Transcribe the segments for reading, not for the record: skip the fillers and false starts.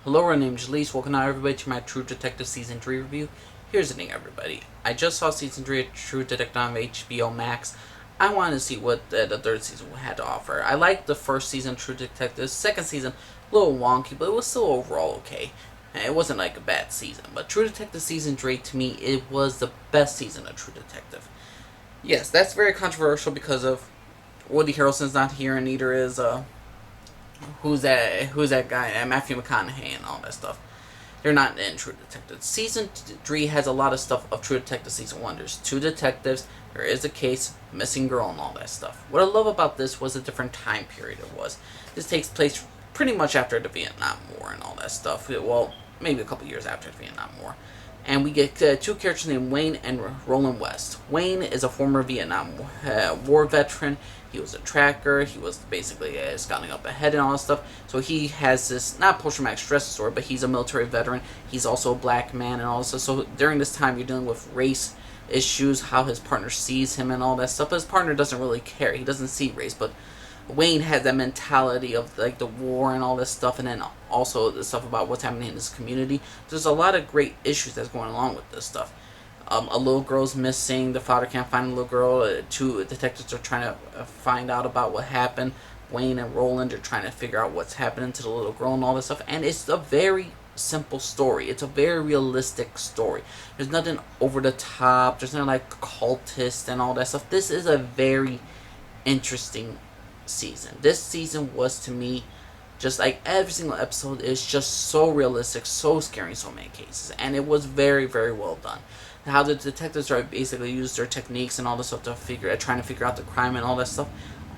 Hello, my name is Jalise. Welcome now, everybody, to my True Detective Season 3 review. Here's the thing, everybody. I just saw Season 3 of True Detective on HBO Max. I wanted to see what the third season had to offer. I liked the first season of True Detective. Second season, a little wonky, but it was still overall okay. It wasn't like a bad season. But True Detective Season 3, to me, it was the best season of True Detective. Yes, that's very controversial because of Woody Harrelson's not here, and neither is who's that guy, Matthew McConaughey and all that stuff. They're not in True Detective. Season 3 has a lot of stuff of True Detective Season 1. There's two detectives, there is a case, missing girl, and all that stuff. What I love about this was a different time period it was. This takes place pretty much after the Vietnam War and all that stuff. Well, maybe a couple years after the Vietnam War. And we get two characters named Wayne and Roland West. Wayne is a former Vietnam War veteran. He was a tracker. He was basically scouting up ahead and all that stuff. So he has this, not post-traumatic stress disorder, but he's a military veteran. He's also a black man and all this stuff. So during this time, you're dealing with race issues, how his partner sees him and all that stuff. But his partner doesn't really care. He doesn't see race, but Wayne had that mentality of like the war and all this stuff, and then also the stuff about what's happening in his community. There's a lot of great issues that's going along with this stuff. A little girl's missing. The father can't find the little girl. Two detectives are trying to find out about what happened. Wayne and Roland are trying to figure out what's happening to the little girl and all this stuff. And it's a very simple story. It's a very realistic story. There's nothing over the top. There's nothing like cultist and all that stuff. This is a very interesting season. This season was, to me, just like every single episode is just so realistic, so scary in so many cases, and it was very, very well done. How the detectives are basically use their techniques and all this stuff to trying to figure out the crime and all that stuff.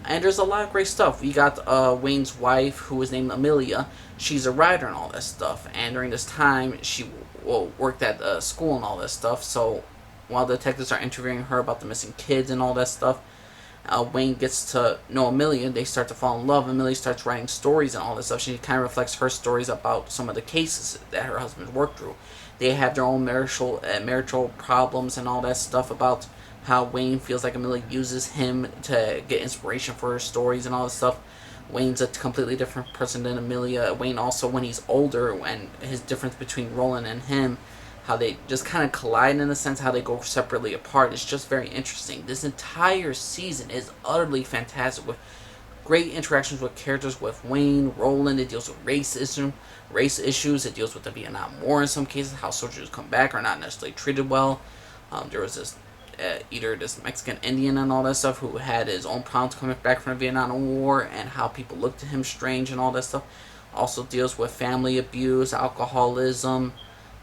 And there's a lot of great stuff. We got Wayne's wife, who is named Amelia. She's a writer and all that stuff. And during this time, she worked at school and all that stuff. So while the detectives are interviewing her about the missing kids and all that stuff, Wayne gets to know Amelia. They start to fall in love. Amelia starts writing stories and all this stuff. She kind of reflects her stories about some of the cases that her husband worked through. They have their own marital problems and all that stuff about how Wayne feels like Amelia uses him to get inspiration for her stories and all this stuff. Wayne's a completely different person than Amelia. Wayne also, when he's older, and his difference between Roland and him, how they just kind of collide in a sense, how they go separately apart. It's just very interesting. This entire season is utterly fantastic with great interactions with characters with Wayne, Roland. It deals with race issues. It deals with the Vietnam War in some cases, how soldiers come back are not necessarily treated well. There was this this Mexican Indian and all that stuff who had his own problems coming back from the Vietnam War, and how people looked at him strange and all that stuff. Also deals with family abuse, alcoholism.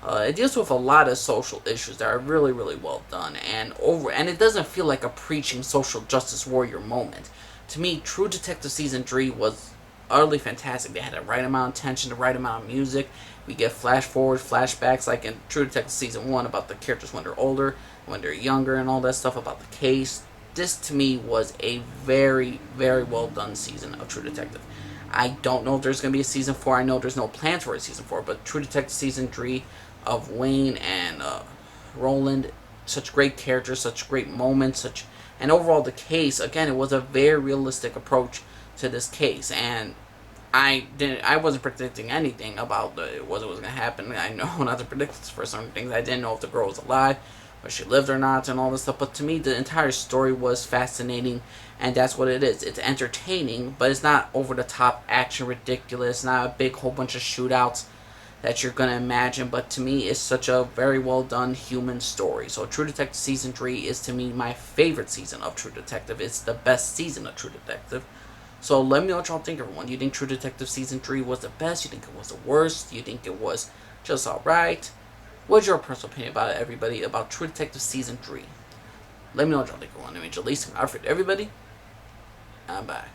It deals with a lot of social issues that are really, really well done, and it doesn't feel like a preaching social justice warrior moment. To me, True Detective Season 3 was utterly fantastic. They had the right amount of tension, the right amount of music. We get flash forwards, flashbacks, like in True Detective Season 1 about the characters when they're older, when they're younger, and all that stuff about the case. This, to me, was a very, very well done season of True Detective. I don't know if there's going to be a Season 4. I know there's no plans for a Season 4, but True Detective Season 3 of Wayne and Roland, such great characters, such great moments, and overall the case, again, it was a very realistic approach to this case, and I wasn't predicting anything about what was going to happen. I know not to predict for certain things. I didn't know if the girl was alive, or she lived or not, and all this stuff, but to me, the entire story was fascinating, and that's what it is. It's entertaining, but it's not over-the-top action ridiculous, not a big whole bunch of shootouts that you're going to imagine, but to me, it's such a very well done human story. So True Detective Season 3 is, to me, my favorite season of True Detective. It's the best season of True Detective. So let me know what y'all think, everyone. Do you think True Detective Season 3 was the best? Do you think it was the worst? Do you think it was just alright? What's your personal opinion about it, everybody, about True Detective Season 3? Let me know what y'all think, everyone. I mean, Jalise, Alfred, everybody. I'm back.